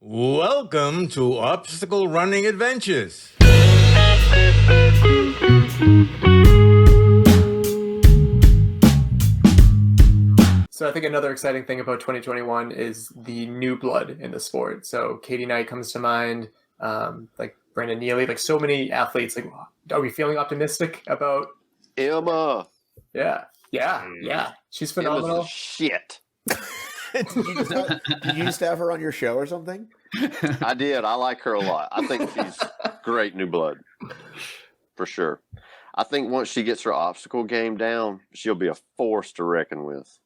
Welcome to Obstacle Running Adventures. So I think another exciting thing about 2021 is the new blood in the sport. So Katie Knight comes to mind, like Brandon Neely, like so many athletes. Like, are we feeling optimistic about Emma? Yeah. She's phenomenal. Emma's shit. Did you used to have her on your show or something? I did. I like her a lot. I think she's great new blood. For sure. I think once she gets her obstacle game down, she'll be a force to reckon with.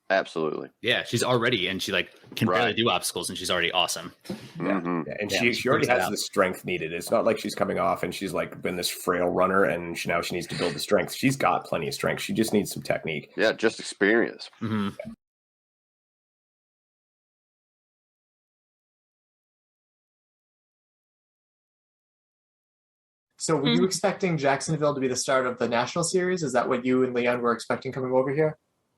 Absolutely. Yeah, she's already, and she can barely do obstacles, and she's already awesome. Yeah, and she already has the strength needed. It's not like she's coming off and she's like been this frail runner, and now she needs to build the strength. She's got plenty of strength. She just needs some technique. Yeah, just experience. Mm-hmm. Yeah. So were you expecting Jacksonville to be the start of the national series? Is that what you and Leanne were expecting coming over here?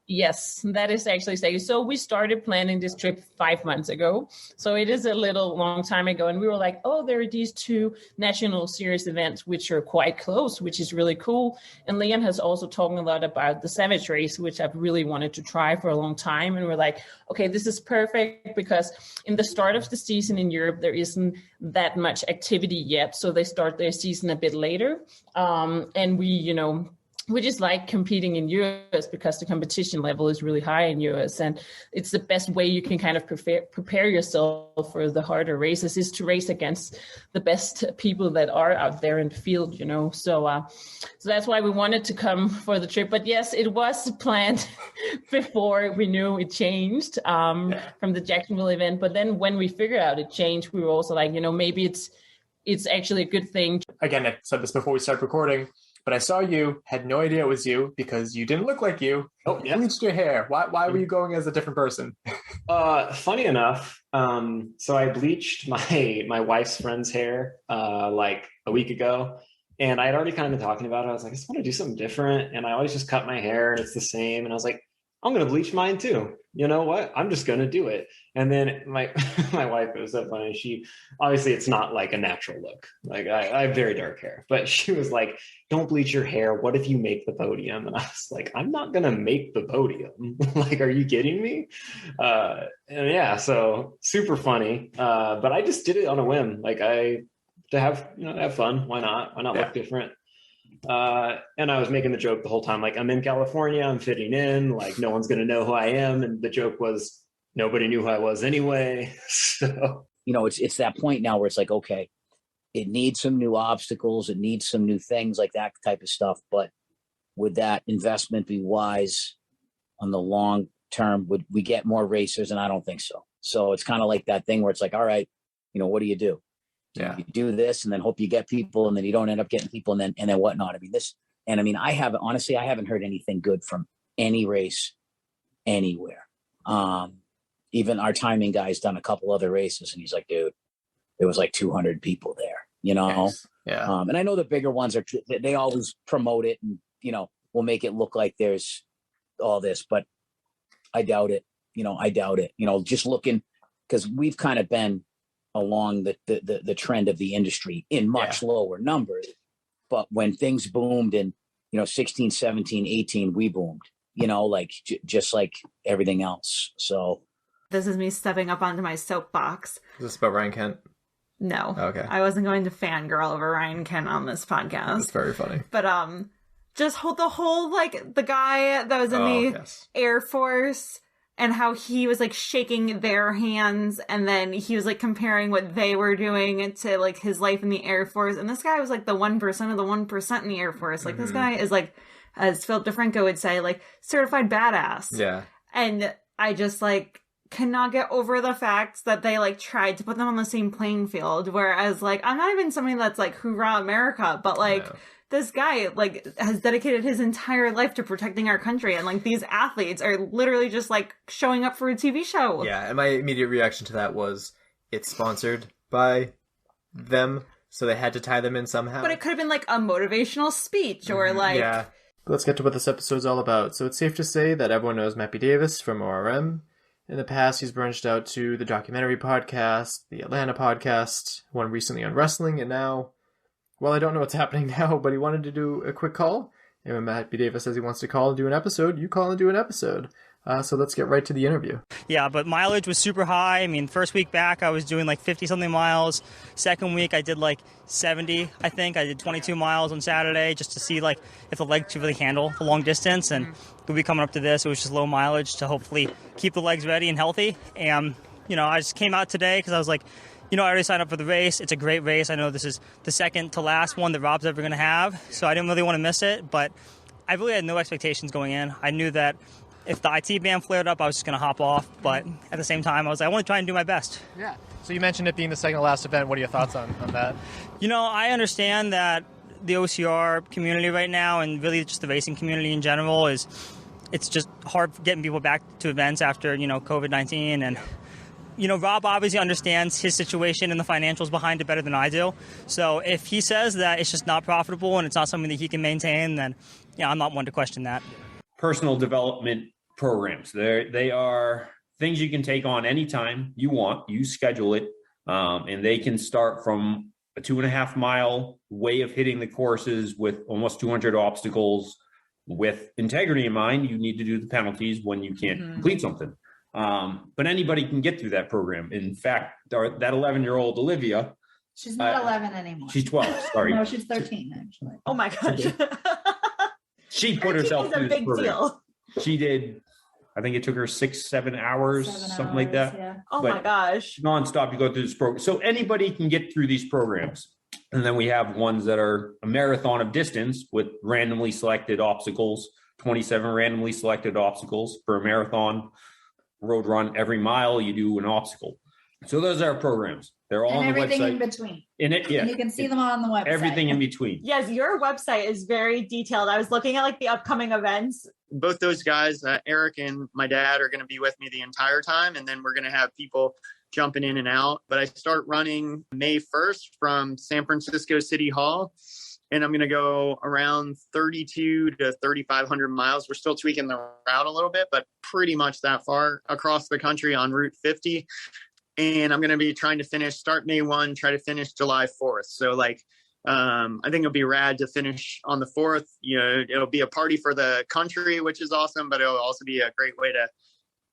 Yes, that is actually safe. So we started planning this trip 5 months ago. So it is a long time ago. And we were like, oh, there are these two national series events, which are quite close, which is really cool. And Leanne has also talked a lot about the Savage Race, which I've really wanted to try for a long time. And we're like, okay, this is perfect because in the start of the season in Europe, there isn't that much activity yet. So they start their season a bit later. And we just like competing in US because the competition level is really high in US, and it's the best way you can kind of prepare yourself for the harder races is to race against the best people that are out there in the field, So that's why we wanted to come for the trip. But yes, it was planned before we knew it changed from the Jacksonville event. But then when we figured out it changed, we were also like, maybe it's actually a good thing. Again, I said this before we started recording, but I saw you, had no idea it was you because you didn't look like you. Oh, yeah. Bleached your hair. Why were you going as a different person? Funny enough, so I bleached my wife's friend's hair like a week ago, and I had already kind of been talking about it. I was like, I just want to do something different, and I always just cut my hair and it's the same. And I was like, I'm going to bleach mine too. You know what? I'm just going to do it. And then my wife, it was so funny. She, obviously it's not like a natural look. Like I have very dark hair, but she was like, don't bleach your hair. What if you make the podium? And I was like, I'm not going to make the podium. Like, are you kidding me? And yeah, so super funny. But I just did it on a whim. Like to have fun. Why not? Why not look different? And I was making the joke the whole time, like, I'm in California, I'm fitting in, like, no one's going to know who I am. And the joke was nobody knew who I was anyway. So, it's that point now where it's like, okay, it needs some new obstacles. It needs some new things, like that type of stuff. But would that investment be wise on the long term? Would we get more racers? And I don't think so. So it's kind of like that thing where it's like, all right, what do you do? Yeah. You do this and then hope you get people, and then you don't end up getting people, and then whatnot. I haven't heard anything good from any race anywhere. Even our timing guy's done a couple other races, and he's like, dude, there was like 200 people there, Yes. Yeah. And I know the bigger ones they always promote it and, will make it look like there's all this, but I doubt it. Just looking, because we've kind of been along the trend of the industry in much lower numbers. But when things boomed in, 16, 17, 18, we boomed, just like everything else. So this is me stepping up onto my soapbox. Is this about Ryan Kent? No. Okay. I wasn't going to fangirl over Ryan Kent on this podcast. That's very funny. But just the whole the guy that was in the Air Force, and how he was shaking their hands, and then he was comparing what they were doing to his life in the Air Force. And this guy was the 1% of the 1% in the Air Force. This guy is as Philip DeFranco would say, certified badass. Yeah. And I just cannot get over the fact that they tried to put them on the same playing field. Whereas I'm not even somebody that's hoorah America, but no. This guy has dedicated his entire life to protecting our country, and these athletes are literally just showing up for a TV show. Yeah, and my immediate reaction to that was it's sponsored by them, so they had to tie them in somehow. But it could have been a motivational speech or Yeah. Let's get to what this episode's all about. So it's safe to say that everyone knows Mappy Davis from ORM, In the past, he's branched out to the documentary podcast, the Atlanta podcast, one recently on wrestling, and now, well, I don't know what's happening now, but he wanted to do a quick call. And when Matt B. Davis says he wants to call and do an episode, you call and do an episode. So let's get right to the interview. Yeah, but mileage was super high. I mean, first week back, I was doing like 50-something miles. Second week, I did like 70, I think. I did 22 miles on Saturday just to see like if the legs could really handle the long distance. And we'll be coming up to this. It was just low mileage to hopefully keep the legs ready and healthy. And, I just came out today because I was like, I already signed up for the race. It's a great race. I know this is the second to last one that Rob's ever going to have. So I didn't really want to miss it. But I really had no expectations going in. I knew that if the IT band flared up, I was just going to hop off. But at the same time, I was like, I want to try and do my best. Yeah. So you mentioned it being the second to last event. What are your thoughts on that? I understand that the OCR community right now and really just the racing community in general it's just hard getting people back to events after, COVID-19. And, Rob obviously understands his situation and the financials behind it better than I do. So if he says that it's just not profitable and it's not something that he can maintain, then, I'm not one to question that. Personal development programs. They are things you can take on anytime you want. You schedule it, and they can start from a 2.5 mile way of hitting the courses with almost 200 obstacles. With integrity in mind, you need to do the penalties when you can't complete something. But anybody can get through that program. In fact, that 11-year-old Olivia, she's not 11 anymore. She's 12. Sorry, no, she's 13 actually. Oh my gosh. She put herself through this program. Deal. She did, I think it took her 6-7 hours, something like that. Yeah. Oh my gosh. Nonstop, you go through this program. So anybody can get through these programs. And then we have ones that are a marathon of distance with randomly selected obstacles, 27 randomly selected obstacles for a marathon road run. Every mile you do an obstacle. So those are our programs. They're all on the website. And everything in between. Yeah. And you can see them all on the website. Everything in between. Yes, your website is very detailed. I was looking at like the upcoming events. Both those guys, Eric and my dad, are going to be with me the entire time. And then we're going to have people jumping in and out. But I start running May 1st from San Francisco City Hall. And I'm going to go around 32 to 3,500 miles. We're still tweaking the route a little bit, but pretty much that far across the country on Route 50. And I'm going to be trying to start May 1, try to finish July 4th. So I think it'll be rad to finish on the 4th. It'll be a party for the country, which is awesome, but it'll also be a great way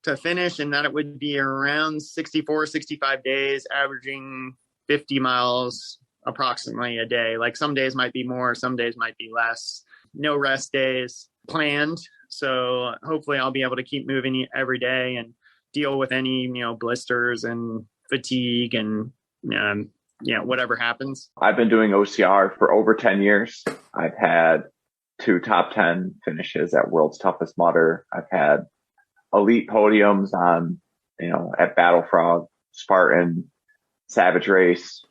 to finish. And that it would be around 64, 65 days, averaging 50 miles approximately a day. Like some days might be more, some days might be less. No rest days planned. So hopefully I'll be able to keep moving every day and deal with any, blisters and fatigue and, whatever happens. I've been doing OCR for over 10 years. I've had 2 top 10 finishes at World's Toughest Mudder. I've had elite podiums on, at Battle Frog, Spartan, Savage Race.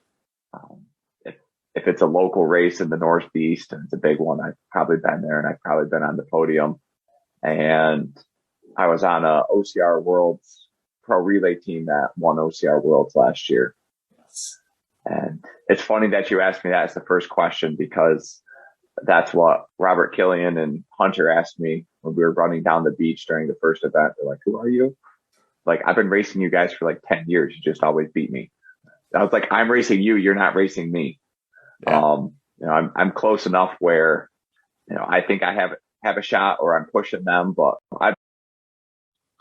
If it's a local race in the Northeast and it's a big one, I've probably been there and I've probably been on the podium. And I was on a OCR Worlds pro relay team that won OCR Worlds last year. And it's funny that you asked me that as the first question, because that's what Robert Killian and Hunter asked me when we were running down the beach during the first event. They're like, "Who are you?" Like, "I've been racing you guys for 10 years. You just always beat me." I was like, "I'm racing you. You're not racing me." Yeah. I'm close enough where, I think I have a shot, or I'm pushing them, but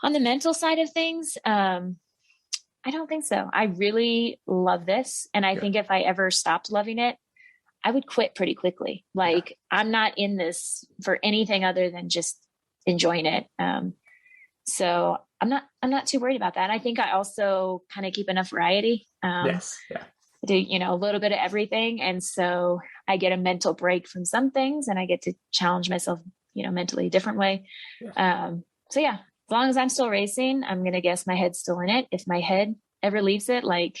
on the mental side of things, I don't think so. I really love this. And I think if I ever stopped loving it, I would quit pretty quickly. I'm not in this for anything other than just enjoying it. So I'm not too worried about that. I think I also kind of keep enough variety. Yes. Yeah. I do, a little bit of everything. And so I get a mental break from some things and I get to challenge myself, mentally a different way. So yeah, as long as I'm still racing, I'm going to guess my head's still in it. If my head ever leaves it, I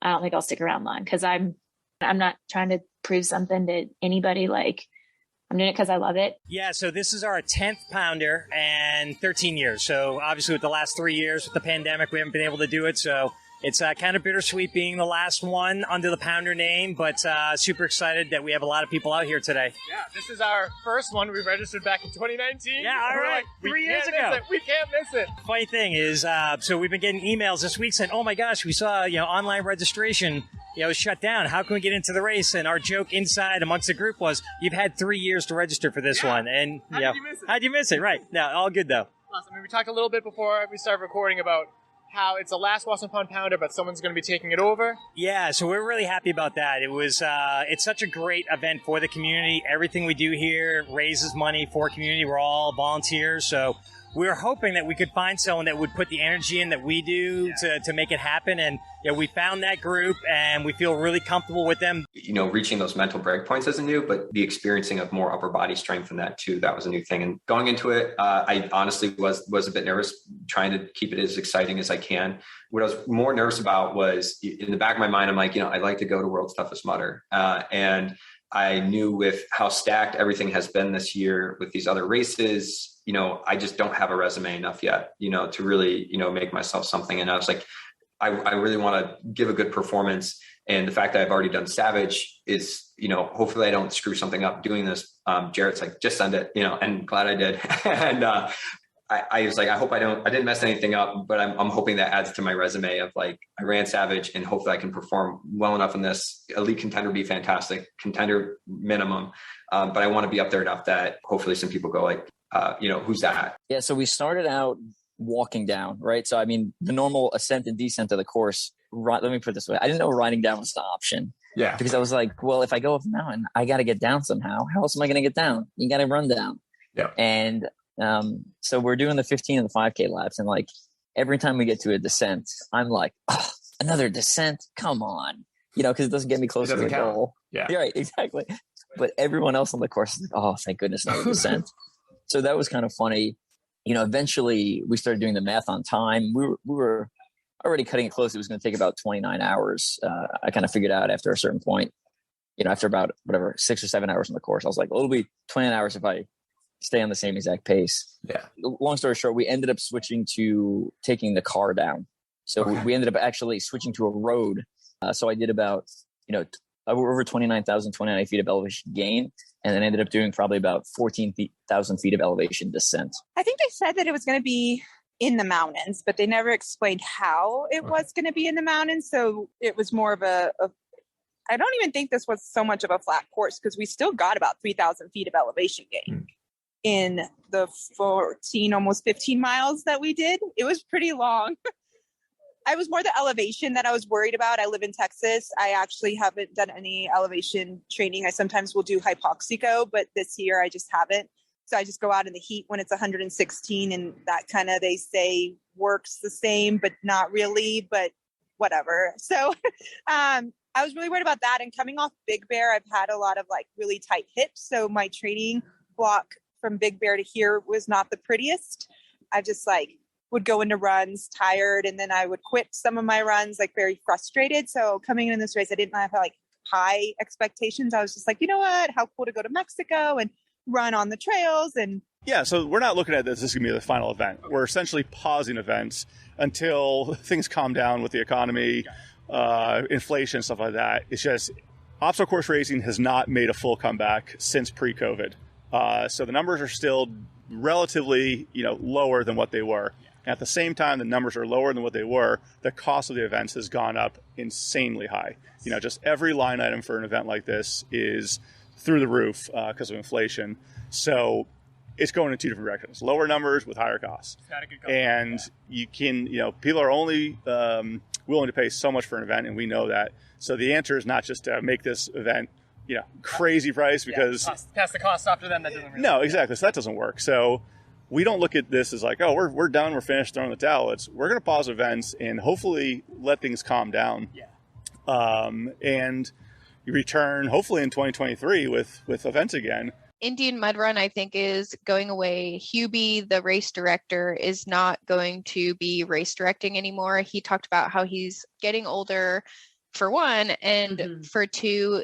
don't think I'll stick around long, because I'm not trying to prove something to anybody. I'm doing it because I love it. Yeah, so this is our 10th pounder and 13 years. So obviously with the last 3 years with the pandemic, we haven't been able to do it. So It's kind of bittersweet being the last one under the Pounder name, but super excited that we have a lot of people out here today. Yeah, this is our first one. We registered back in 2019. Yeah, all right. 3 years ago. We can't miss it. Funny thing is, so we've been getting emails this week saying, "Oh my gosh, we saw online registration shut down. How can we get into the race?" And our joke inside amongst the group was, "You've had 3 years to register for this one." And How did you miss it? How'd you miss it? Right. No, all good though. Awesome. We talked a little bit before we started recording about how it's the last Boston Pond Pounder, but someone's going to be taking it over. Yeah, so we're really happy about that. It was, it's such a great event for the community. Everything we do here raises money for community. We're all volunteers, so we're hoping that we could find someone that would put the energy in that we do to make it happen. And we found that group, and we feel really comfortable with them. Reaching those mental breakpoints isn't new, but the experiencing of more upper body strength in that too, that was a new thing. And going into it, I honestly was a bit nervous, trying to keep it as exciting as I can. What I was more nervous about was in the back of my mind, I'm like, I'd like to go to World's Toughest Mudder. And I knew with how stacked everything has been this year with these other races, I just don't have a resume enough yet, to really, make myself something. And I was like, I really want to give a good performance. And the fact that I've already done Savage is, hopefully I don't screw something up doing this. Jarrett's like, just send it, and glad I did. And I was like, I hope I didn't mess anything up, but I'm hoping that adds to my resume of like, I ran Savage and hopefully I can perform well enough in this. Elite contender would be fantastic, contender minimum. But I want to be up there enough that hopefully some people go like, who's that? Yeah. So we started out walking down, right? So, I mean, the normal ascent and descent of the course, let me put it this way. I didn't know riding down was the option. Yeah. Because I was like, well, if I go up a mountain, I got to get down somehow. How else am I going to get down? You got to run down. Yeah. And so we're doing the 15 and the 5K laps. And like every time we get to a descent, I'm like, oh, another descent? Come on. Because it doesn't get me closer to the goal. Yeah. Right. Exactly. But everyone else on the course is like, oh, thank goodness, another descent. So that was kind of funny. Eventually we started doing the math on time. We were already cutting it close. It was going to take about 29 hours. I kind of figured out after a certain point, after about 6 or 7 hours on the course, I was like, well, it'll be 29 hours if I stay on the same exact pace. Yeah. Long story short, we ended up switching to taking the car down. So we ended up actually switching to a road. So I did about, over 29 feet of elevation gain. And then ended up doing probably about 14,000 feet of elevation descent. I think they said that it was going to be in the mountains, but they never explained how it was going to be in the mountains. So it was more of I don't even think this was so much of a flat course because we still got about 3,000 feet of elevation gain in the 14, almost 15 miles that we did. It was pretty long. I was more the elevation that I was worried about. I live in Texas. I actually haven't done any elevation training. I sometimes will do hypoxico, but this year I just haven't. So I just go out in the heat when it's 116 and that kind of, they say, works the same, but not really, but whatever. So I was really worried about that. And coming off Big Bear, I've had a lot of like really tight hips. So my training block from Big Bear to here was not the prettiest. I just would go into runs tired, and then I would quit some of my runs very frustrated. So coming in this race, I didn't have high expectations. I was just like, you know what, how cool to go to Mexico and run on the trails. And yeah, so we're not looking at this is going to be the final event. We're essentially pausing events until things calm down with the economy, inflation, stuff like that. It's just obstacle course racing has not made a full comeback since pre-COVID. So the numbers are still relatively, lower than what they were. At the same time, the numbers are lower than what they were. The cost of the events has gone up insanely high. Just every line item for an event like this is through the roof because of inflation. So it's going in two different directions: lower numbers with higher costs. And you can, people are only willing to pay so much for an event, and we know that. So the answer is not just to make this event, crazy price because pass the cost off to them. That doesn't really no, exactly. So that doesn't work. So we don't look at this as like, oh, we're done, we're finished, throwing the towel. We're going to pause events and hopefully let things calm down. Yeah. And you return hopefully in 2023 with events again. Indian Mud Run, I think, is going away. Hubie, the race director, is not going to be race directing anymore. He talked about how he's getting older, for one, and for two,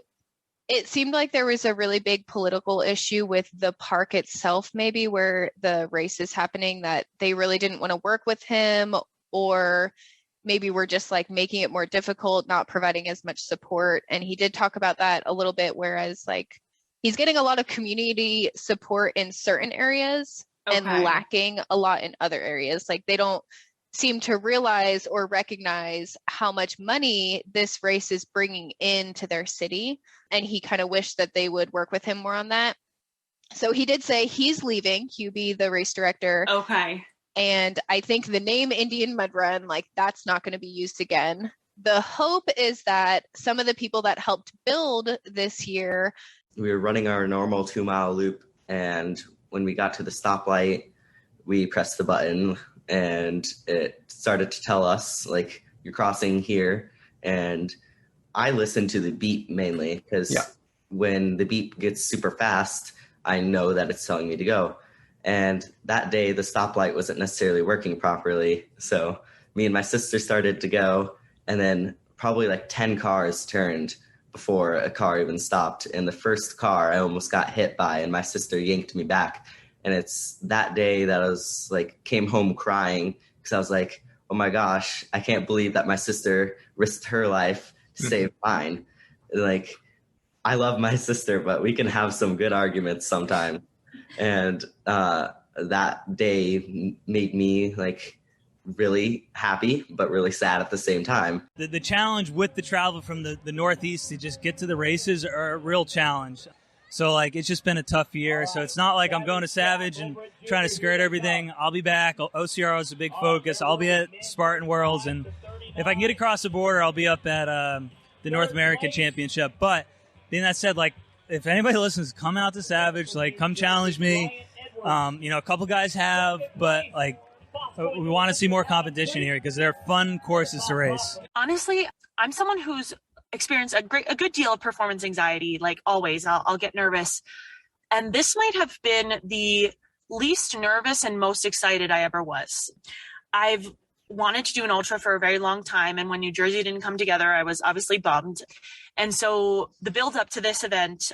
it seemed like there was a really big political issue with the park itself, maybe where the race is happening, that they really didn't want to work with him, or maybe we're just like making it more difficult, not providing as much support. And he did talk about that a little bit, whereas like he's getting a lot of community support in certain areas and lacking a lot in other areas. Like they don't seem to realize or recognize how much money this race is bringing into their city. And he kind of wished that they would work with him more on that. So he did say he's leaving, Hubie, the race director. Okay. And I think the name Indian Mud Run, like that's not going to be used again. The hope is that some of the people that helped build this year. We were running our normal 2-mile loop. And when we got to the stoplight, we pressed the button and it started to tell us like, you're crossing here. And I listened to the beep mainly because when the beep gets super fast, I know that it's telling me to go. And that day, the stoplight wasn't necessarily working properly. So me and my sister started to go, and then probably like 10 cars turned before a car even stopped. And the first car I almost got hit by, and my sister yanked me back. And it's that day that I was like, came home crying because I was like, oh my gosh, I can't believe that my sister risked her life to save mine. Like, I love my sister, but we can have some good arguments sometimes. And that day made me like really happy, but really sad at the same time. The challenge with the travel from the Northeast to just get to the races are a real challenge. So like, it's just been a tough year. So it's not like I'm going to Savage and trying to skirt everything. I'll be back. OCR is a big focus. I'll be at Spartan Worlds. And if I can get across the border, I'll be up at the North American Championship. But being that said, like, if anybody listens, come out to Savage, like, come challenge me. A couple guys have, but like, we want to see more competition here because they're fun courses to race. Honestly, I'm someone who's experienced a good deal of performance anxiety. Like always, I'll get nervous. And this might have been the least nervous and most excited I ever was. I've wanted to do an ultra for a very long time. And when New Jersey didn't come together, I was obviously bummed. And so the build up to this event,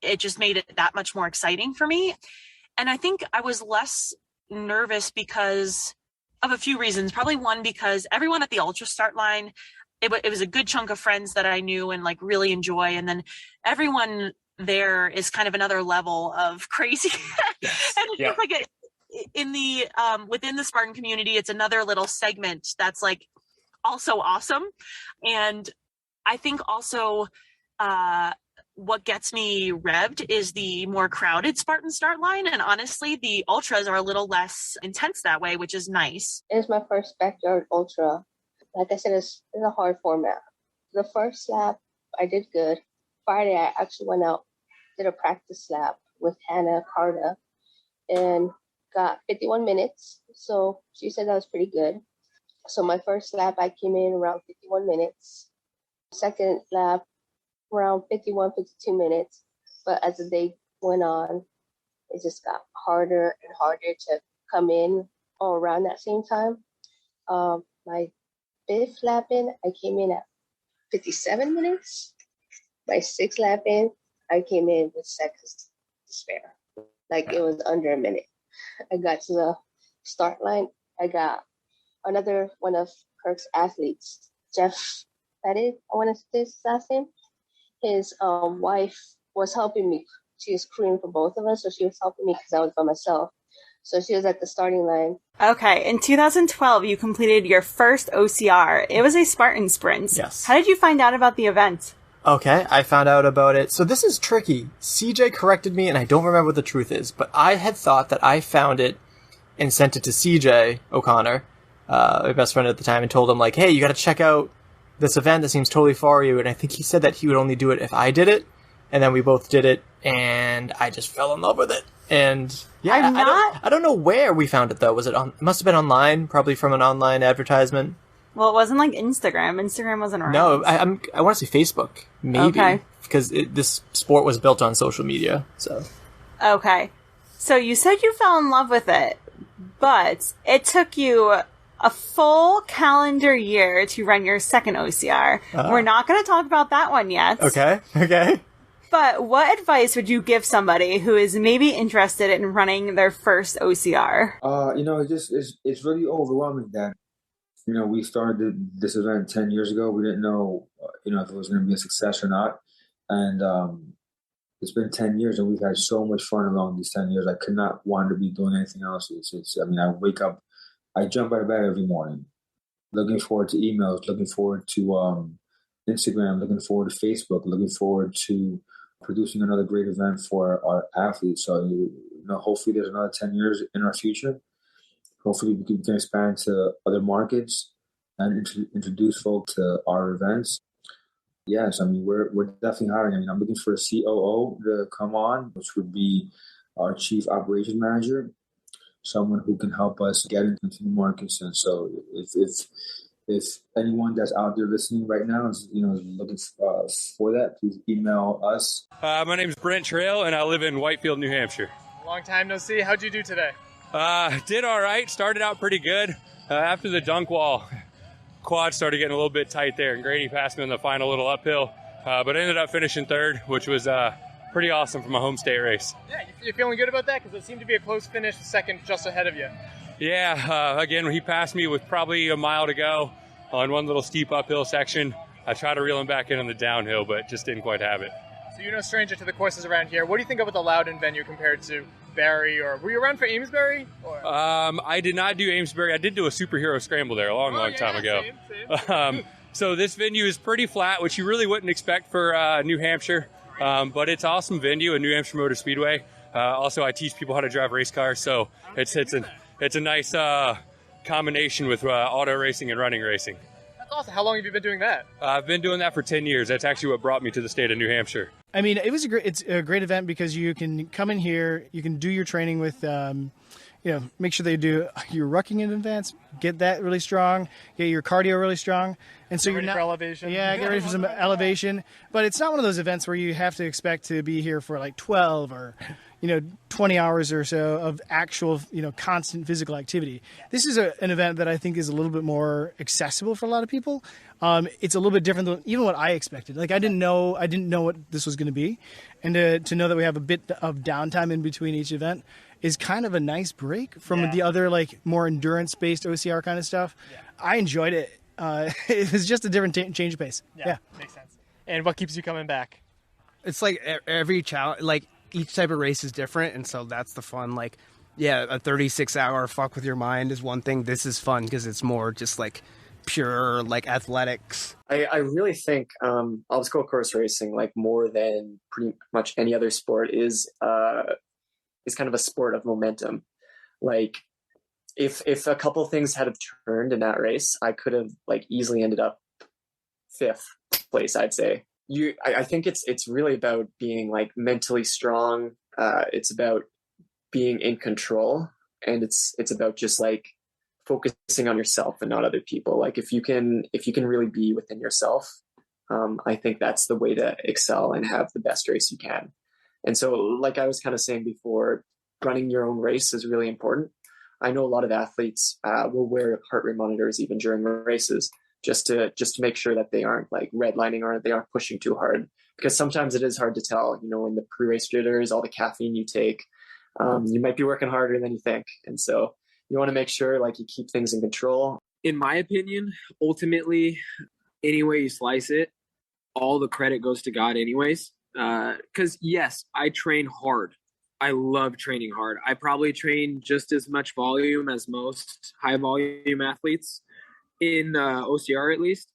it just made it that much more exciting for me. And I think I was less nervous because of a few reasons. Probably one, because everyone at the ultra start line, it was a good chunk of friends that I knew and like really enjoy. And then everyone there is kind of another level of crazy. And it's just like in the within the Spartan community, it's another little segment that's like also awesome. And I think also what gets me revved is the more crowded Spartan start line. And honestly, the ultras are a little less intense that way, which is nice. It's my first backyard ultra. Like I said, it's a hard format. The first lap, I did good. Friday, I actually went out, did a practice lap with Hannah Carta, and got 51 minutes. So she said that was pretty good. So my first lap, I came in around 51 minutes. Second lap, around 51, 52 minutes. But as the day went on, it just got harder and harder to come in all around that same time. My fifth lap in, I came in at 57 minutes. My sixth lap in, I came in with seconds to spare. Like it was under a minute. I got to the start line. I got another one of Kirk's athletes, Jeff Pettit, I want to say his last name. His wife was helping me. She was crewing for both of us, so she was helping me because I was by myself. So she was at the starting line. Okay, in 2012, you completed your first OCR. It was a Spartan sprint. Yes. How did you find out about the event? Okay, I found out about it. So this is tricky. CJ corrected me, and I don't remember what the truth is, but I had thought that I found it and sent it to CJ O'Connor, my best friend at the time, and told him, like, hey, you got to check out this event that seems totally for you. And I think he said that he would only do it if I did it. And then we both did it, and I just fell in love with it. And yeah, I don't know where we found it though. Was it on? It must have been online, probably from an online advertisement. Well, it wasn't like Instagram. Instagram wasn't around. No, I want to say Facebook, maybe, because this sport was built on social media. So okay, so you said you fell in love with it, but it took you a full calendar year to run your second OCR. We're not going to talk about that one yet. Okay. But what advice would you give somebody who is maybe interested in running their first OCR? It's really overwhelming that We started this event 10 years ago. We didn't know, if it was going to be a success or not. And it's been 10 years and we've had so much fun along these 10 years. I could not want to be doing anything else. I wake up, I jump out of bed every morning, looking forward to emails, looking forward to Instagram, looking forward to Facebook, looking forward to producing another great event for our athletes. So, hopefully there's another 10 years in our future. Hopefully we can expand to other markets and introduce folks to our events. Yes, we're definitely hiring. I'm looking for a COO to come on, which would be our chief operations manager, someone who can help us get into new markets. And so if anyone that's out there listening right now is looking for that, please email us. My name is Brent Trail, and I live in Whitefield, New Hampshire. Long time no see. How'd you do today? Did all right. Started out pretty good. After the dunk wall, quad started getting a little bit tight there, and Grady passed me on the final little uphill, but I ended up finishing third, which was pretty awesome for my home state race. Yeah, you feeling good about that? Because it seemed to be a close finish, second just ahead of you. Yeah, again, he passed me with probably a mile to go on one little steep uphill section. I tried to reel him back in on the downhill, but just didn't quite have it. So you're no stranger to the courses around here. What do you think about the Loudon venue compared to Barrie, or were you around for Amesbury? Or? I did not do Amesbury. I did do a superhero scramble there a long time ago. Same. So this venue is pretty flat, which you really wouldn't expect for New Hampshire, but it's awesome venue at New Hampshire Motor Speedway. Also, I teach people how to drive race cars, so it's a nice combination with auto racing and running racing. That's awesome. How long have you been doing that? I've been doing that for 10 years. That's actually what brought me to the state of New Hampshire. It's a great event because you can come in here, you can do your training with, make sure they do your rucking in advance, get that really strong, get your cardio really strong. And so get ready for elevation. Yeah, get ready for some elevation. But it's not one of those events where you have to expect to be here for like 12 or 20 hours or so of actual, constant physical activity. This is an event that I think is a little bit more accessible for a lot of people. It's a little bit different than even what I expected. Like I didn't know what this was going to be. And to know that we have a bit of downtime in between each event is kind of a nice break from the other like more endurance-based OCR kind of stuff. Yeah. I enjoyed it. It was just a different change of pace. Yeah, makes sense. And what keeps you coming back? It's like every challenge, like each type of race is different, and so that's the fun. Like, yeah, a 36-hour fuck with your mind is one thing. This is fun because it's more just like pure like athletics. I really think obstacle course racing, like more than pretty much any other sport, is kind of a sport of momentum. Like if a couple things had have turned in that race, I could have like easily ended up 5th place, I'd say. I think it's really about being like mentally strong. It's about being in control, and it's about just like focusing on yourself and not other people. Like if you can really be within yourself, I think that's the way to excel and have the best race you can. And so, like I was kind of saying before, running your own race is really important. I know a lot of athletes will wear heart rate monitors even during races, just to make sure that they aren't like redlining or they aren't pushing too hard, because sometimes it is hard to tell, in the pre-race jitters, all the caffeine you take, you might be working harder than you think. And so you want to make sure like you keep things in control. In my opinion, ultimately, any way you slice it, all the credit goes to God anyways. Because yes, I train hard. I love training hard. I probably train just as much volume as most high volume athletes in OCR, at least.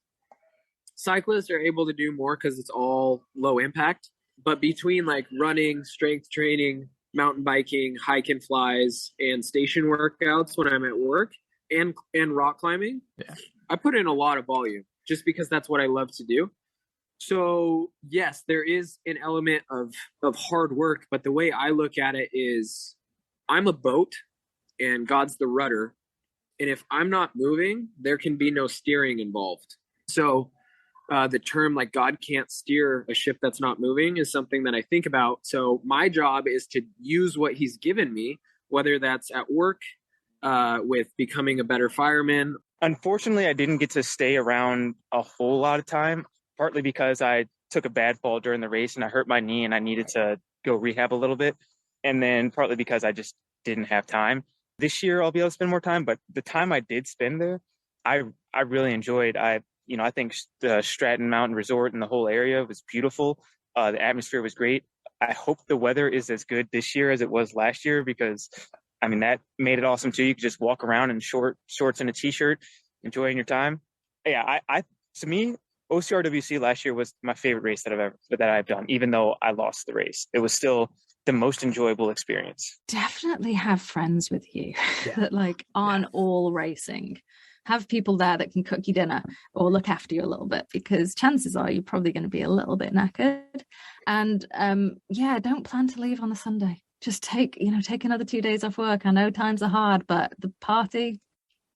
Cyclists are able to do more because it's all low impact. But between like running, strength training, mountain biking, hike and flies, and station workouts when I'm at work, and rock climbing, I put in a lot of volume just because that's what I love to do. So yes, there is an element of hard work, but the way I look at it is I'm a boat and God's the rudder. And if I'm not moving, there can be no steering involved. So the term like God can't steer a ship that's not moving is something that I think about. So my job is to use what he's given me, whether that's at work, with becoming a better fireman. Unfortunately, I didn't get to stay around a whole lot of time, partly because I took a bad fall during the race and I hurt my knee and I needed to go rehab a little bit. And then partly because I just didn't have time. This year, I'll be able to spend more time, but the time I did spend there, I I really enjoyed. I think the Stratton Mountain Resort and the whole area was beautiful. The atmosphere was great. I hope the weather is as good this year as it was last year, because I mean, that made it awesome too. You could just walk around in shorts and a t-shirt, enjoying your time. Yeah, to me, OCRWC last year was my favorite race that I've done, even though I lost the race. It was still the most enjoyable experience. Definitely have friends with you that like aren't all racing. Have people there that can cook you dinner or look after you a little bit, because chances are you're probably going to be a little bit knackered. And don't plan to leave on a Sunday. Just take another 2 days off work. I know times are hard, but the party,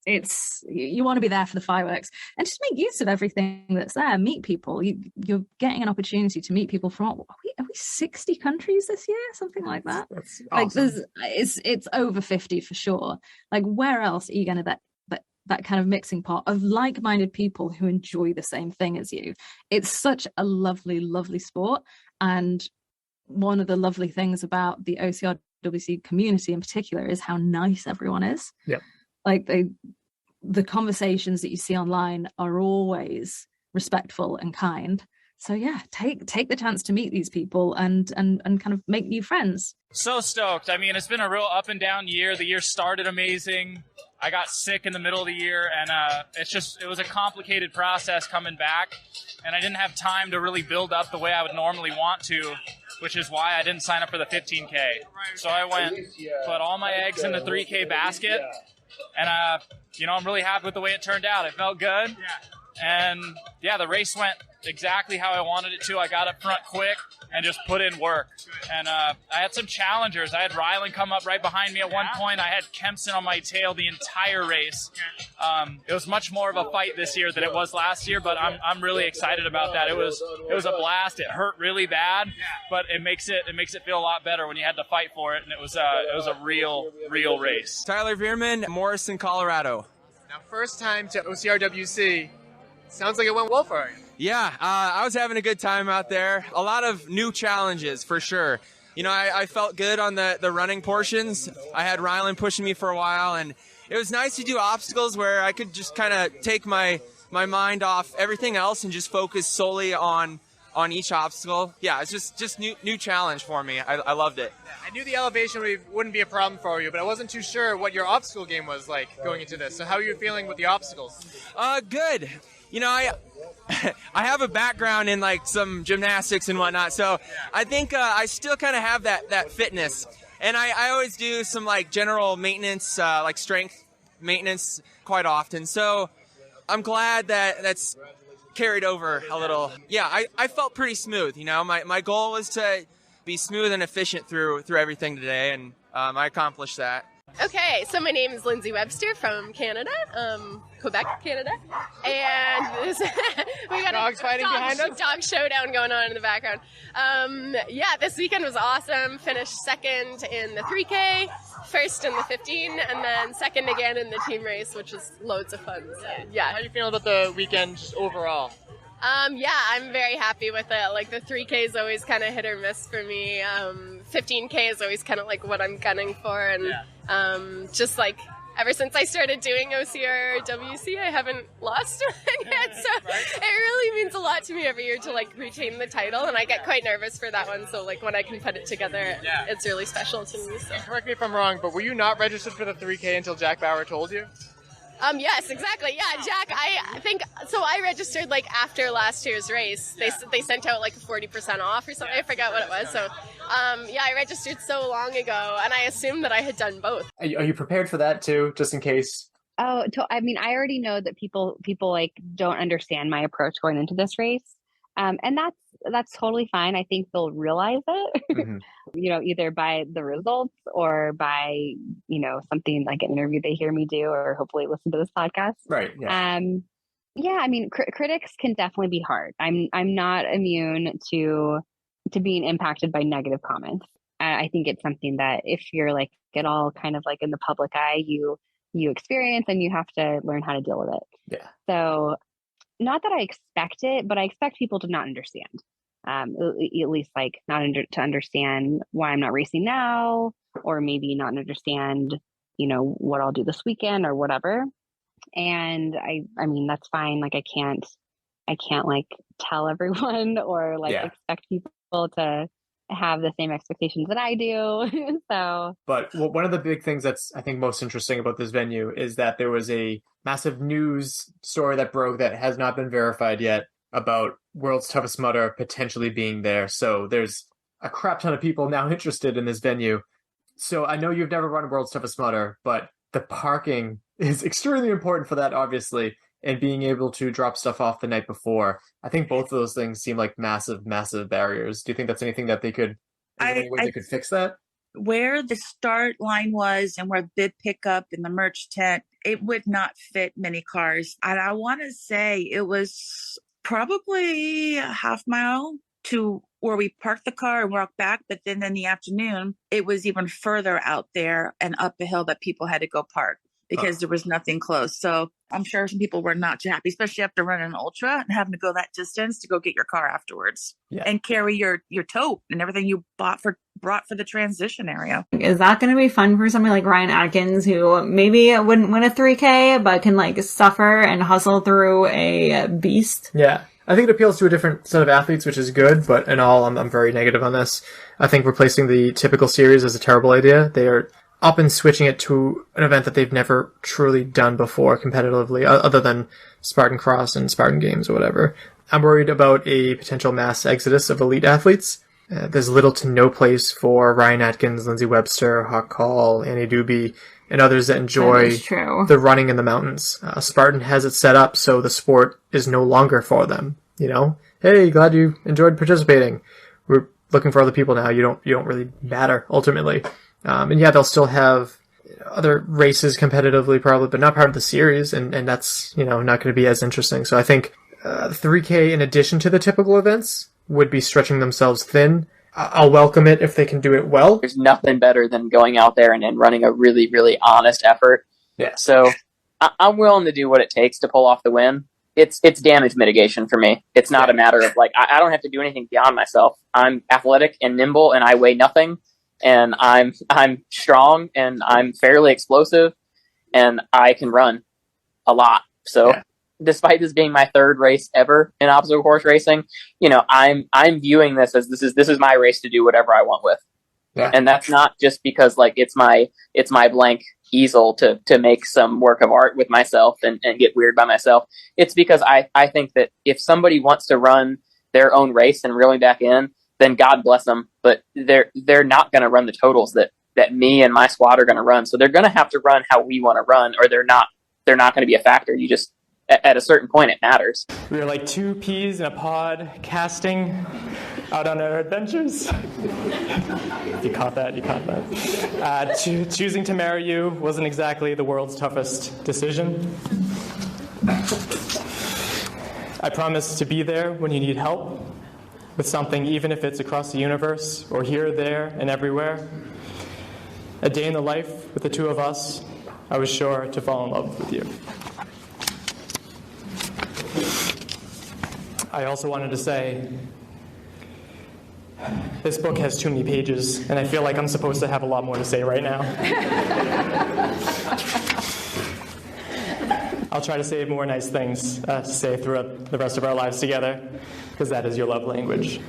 you want to be there for the fireworks and just make use of everything that's there. Meet people. You're getting an opportunity to meet people from, are we 60 countries this year? Something like that. That's like awesome. It's over 50 for sure. Like, where else are you going to that kind of mixing pot of like-minded people who enjoy the same thing as you? It's such a lovely, lovely sport. And one of the lovely things about the OCRWC community in particular is how nice everyone is. Yeah. Like the conversations that you see online are always respectful and kind. So yeah, take the chance to meet these people and kind of make new friends. So stoked. I mean, it's been a real up and down year. The year started amazing. I got sick in the middle of the year, and it was a complicated process coming back, and I didn't have time to really build up the way I would normally want to, which is why I didn't sign up for the 15K. So I put all my eggs in the 3K basket, and I'm really happy with the way it turned out. It felt good, and yeah, the race went exactly how I wanted it to. I got up front quick and just put in work. And I had some challengers. I had Rylan come up right behind me at one point. I had Kempson on my tail the entire race. It was much more of a fight this year than it was last year, but I'm really excited about that. It was a blast. It hurt really bad, but it makes it feel a lot better when you had to fight for it, and it was a real race. Tyler Veerman, Morrison, Colorado. Now, first time to OCRWC. Sounds like it went well for you. Yeah, I was having a good time out there. A lot of new challenges for sure. I felt good on the running portions. I had Rylan pushing me for a while, and it was nice to do obstacles where I could just kind of take my mind off everything else and just focus solely on each obstacle. Yeah, it's just new challenge for me. I loved it. I knew the elevation wouldn't be a problem for you, but I wasn't too sure what your obstacle game was like going into this. So how are you feeling with the obstacles? Good. I have a background in like some gymnastics and whatnot, so I think I still kind of have that fitness. And I always do some like general maintenance, like strength maintenance quite often. So I'm glad that's carried over a little. Yeah, I felt pretty smooth. My goal was to be smooth and efficient through everything today, and I accomplished that. Okay, so my name is Lindsay Webster from Canada, Quebec, Canada, and we got dogs fighting behind us. Dog showdown going on in the background. This weekend was awesome. Finished second in the 3K, first in the 15, and then second again in the team race, which was loads of fun. So, yeah. How are you feeling about the weekend just overall? I'm very happy with it. Like the 3K is always kind of hit or miss for me. 15K is always kind of like what I'm gunning for, and just like ever since I started doing OCRWC, I haven't lost one yet. So it really means a lot to me every year to like retain the title, and I get quite nervous for that one. So like when I can put it together, it's really special to me. So. Correct me if I'm wrong, but were you not registered for the 3K until Jack Bauer told you? Yes, exactly. Yeah, Jack, I think, so I registered like after last year's race. They sent out like 40% off or something. I forgot what it was. So, I registered so long ago, and I assumed that I had done both. Are you prepared for that too, just in case? Oh, I mean, I already know that people like don't understand my approach going into this race. And that's totally fine. I think they'll realize it, mm-hmm. Either by the results or by, something like an interview they hear me do, or hopefully listen to this podcast. Right. Yeah. I mean, critics can definitely be hard. I'm not immune to being impacted by negative comments. I think it's something that if you're like at all kind of like in the public eye, you experience, and you have to learn how to deal with it. Yeah. So not that I expect it, but I expect people to not understand. At least like to understand why I'm not racing now, or maybe not understand, what I'll do this weekend or whatever. And I mean, that's fine. Like, I can't like tell everyone or like expect people to have the same expectations that I do. So, but one of the big things that's I think most interesting about this venue is that there was a massive news story that broke that has not been verified yet about World's Toughest Mudder potentially being there. So there's a crap ton of people now interested in this venue. So I know you've never run World's Toughest Mudder, but the parking is extremely important for that, obviously, and being able to drop stuff off the night before. I think both of those things seem like massive, massive barriers. Do you think that's anything that they could, any way they could fix that? Where the start line was and where bid pickup in the merch tent, it would not fit many cars. And I want to say it was probably a half mile to where we parked the car and walked back. But then in the afternoon, it was even further out there and up a hill that people had to go park because there was nothing close. So I'm sure some people were not too happy, especially after running an ultra and having to go that distance to go get your car afterwards and carry your tote and everything you brought for the transition area. Is that going to be fun for somebody like Ryan Atkins, who maybe wouldn't win a 3K, but can like suffer and hustle through a beast? Yeah. I think it appeals to a different set of athletes, which is good, but in all, I'm very negative on this. I think replacing the typical series is a terrible idea. They are up and switching it to an event that they've never truly done before competitively, other than Spartan Cross and Spartan Games or whatever. I'm worried about a potential mass exodus of elite athletes. There's little to no place for Ryan Atkins, Lindsay Webster, Hawk Call, Annie Doobie, and others that enjoy the running in the mountains. Spartan has it set up so the sport is no longer for them. You know, hey, glad you enjoyed participating. We're looking for other people now. You don't really matter ultimately. And yeah, they'll still have other races competitively probably, but not part of the series, and that's, you know, not going to be as interesting. So I think 3K in addition to the typical events would be stretching themselves thin. I'll welcome it if they can do it well. There's nothing better than going out there and running a really, really honest effort. Yeah. So I'm willing to do what it takes to pull off the win. It's damage mitigation for me. It's not a matter of like, I don't have to do anything beyond myself. I'm athletic and nimble and I weigh nothing. And I'm strong and I'm fairly explosive and I can run a lot. So despite this being my third race ever in obstacle course racing, you know, I'm viewing this as this is my race to do whatever I want with. Yeah. And that's not just because like it's my blank easel to make some work of art with myself and get weird by myself. It's because I think that if somebody wants to run their own race and reel me back in, then God bless them. But they're not going to run the totals that me and my squad are going to run. So they're going to have to run how we want to run, or they're not going to be a factor. You just, at a certain point, it matters. We are like two peas in a pod, casting out on our adventures. You caught that. Choosing to marry you wasn't exactly the world's toughest decision. I promise to be there when you need help with something, even if it's across the universe or here, there, and everywhere. A day in the life with the two of us, I was sure to fall in love with you. I also wanted to say, this book has too many pages, and I feel like I'm supposed to have a lot more to say right now. I'll try to save more nice things to say throughout the rest of our lives together, because that is your love language.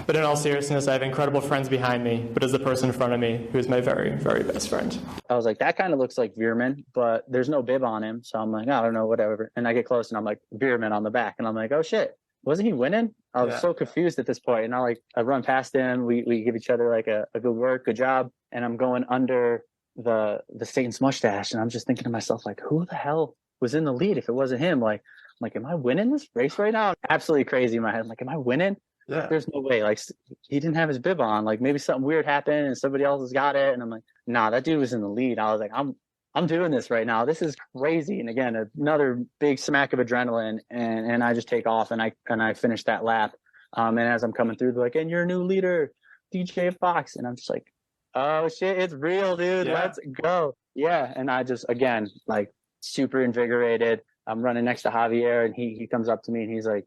But in all seriousness, I have incredible friends behind me, but as the person in front of me, who is my very, very best friend. I was like, that kind of looks like Veerman, but there's no bib on him. So I'm like, I don't know, whatever. And I get close and I'm like, Veerman on the back. And I'm like, oh shit, wasn't he winning? I was so confused at this point. And I run past him. We give each other like a good work, good job. And I'm going under the Satan's mustache. And I'm just thinking to myself, like, who the hell was in the lead if it wasn't him? I'm like, am I winning this race right now? Absolutely crazy in my head. I'm like, am I winning? Yeah. There's no way. Like, he didn't have his bib on. Like, maybe something weird happened and somebody else has got it. And I'm like, nah, that dude was in the lead. I was like, I'm doing this right now. This is crazy. And again, another big smack of adrenaline. And I just take off and I finish that lap. And as I'm coming through, they're like, and you're a new leader, DJ Fox. And I'm just like, oh shit, it's real, dude. Yeah. Let's go. Yeah. And I just, again, like super invigorated. I'm running next to Javier and he comes up to me and he's like,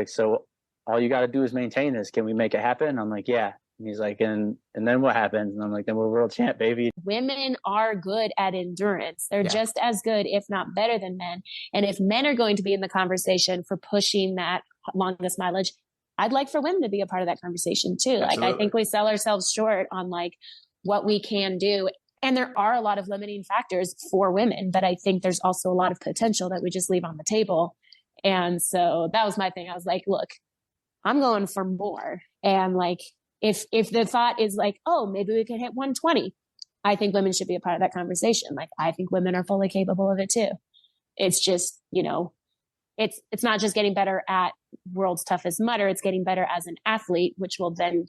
so all you got to do is maintain this. Can we make it happen? I'm like, yeah. And he's like, and then what happens? And I'm like, then we're world champ, baby. Women are good at endurance. They're just as good, if not better than men. And if men are going to be in the conversation for pushing that longest mileage, I'd like for women to be a part of that conversation too. Absolutely. Like, I think we sell ourselves short on like what we can do. And there are a lot of limiting factors for women, but I think there's also a lot of potential that we just leave on the table. And so that was my thing. I was like, look, I'm going for more. And like, if the thought is like, oh, maybe we could hit 120, I think women should be a part of that conversation. Like, I think women are fully capable of it too. It's just, you know, it's not just getting better at World's Toughest Mudder, it's getting better as an athlete, which will then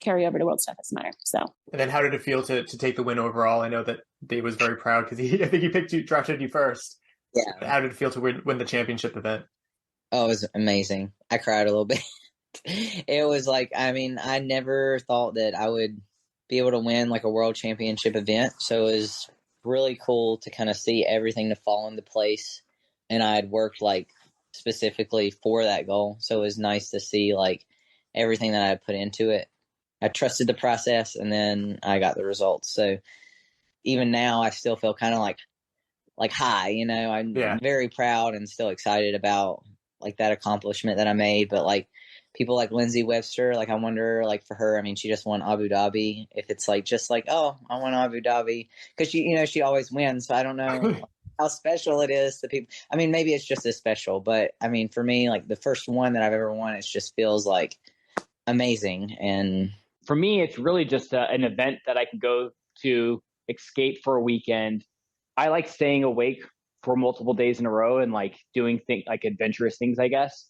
carry over to World's Toughest Mudder. So, and then how did it feel to take the win overall? I know that Dave was very proud because I think he drafted you first. Yeah. So how did it feel to win the championship event? Oh, it was amazing. I cried a little bit. It was like, I mean, I never thought that I would be able to win like a world championship event. So it was really cool to kind of see everything to fall into place. And I had worked like specifically for that goal. So it was nice to see like everything that I had put into it. I trusted the process and then I got the results. So even now I still feel kind of like high, you know, I'm very proud and still excited about like that accomplishment that I made. But like people like Lindsay Webster, like I wonder like for her, I mean, she just won Abu Dhabi. If it's like, just like, oh, I won Abu Dhabi, because she, you know, she always wins. So I don't know how special it is to people. I mean, maybe it's just as special, but I mean, for me, like the first one that I've ever won, it just feels like amazing. And for me, it's really just an event that I can go to, escape for a weekend. I like staying awake for multiple days in a row and like doing things like adventurous things, I guess.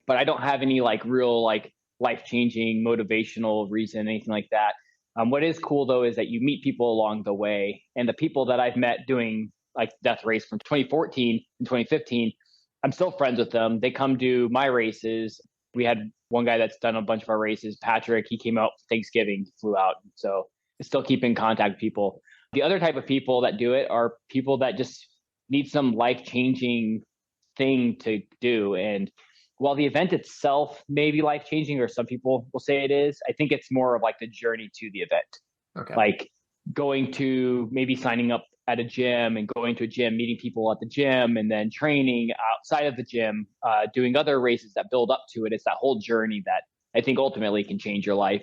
But I don't have any like real like life-changing motivational reason, anything like that. What is cool though is that you meet people along the way, and the people that I've met doing like Death Race from 2014 and 2015, I'm still friends with them. They come do my races. We had one guy that's done a bunch of our races, Patrick. He came out Thanksgiving, flew out. So I still keep in contact with people. The other type of people that do it are people that just need some life-changing thing to do. And while the event itself may be life-changing, or some people will say it is, I think it's more of like the journey to the event. Okay. Like going to maybe signing up at a gym and going to a gym, meeting people at the gym, and then training outside of the gym, doing other races that build up to it. It's that whole journey that I think ultimately can change your life.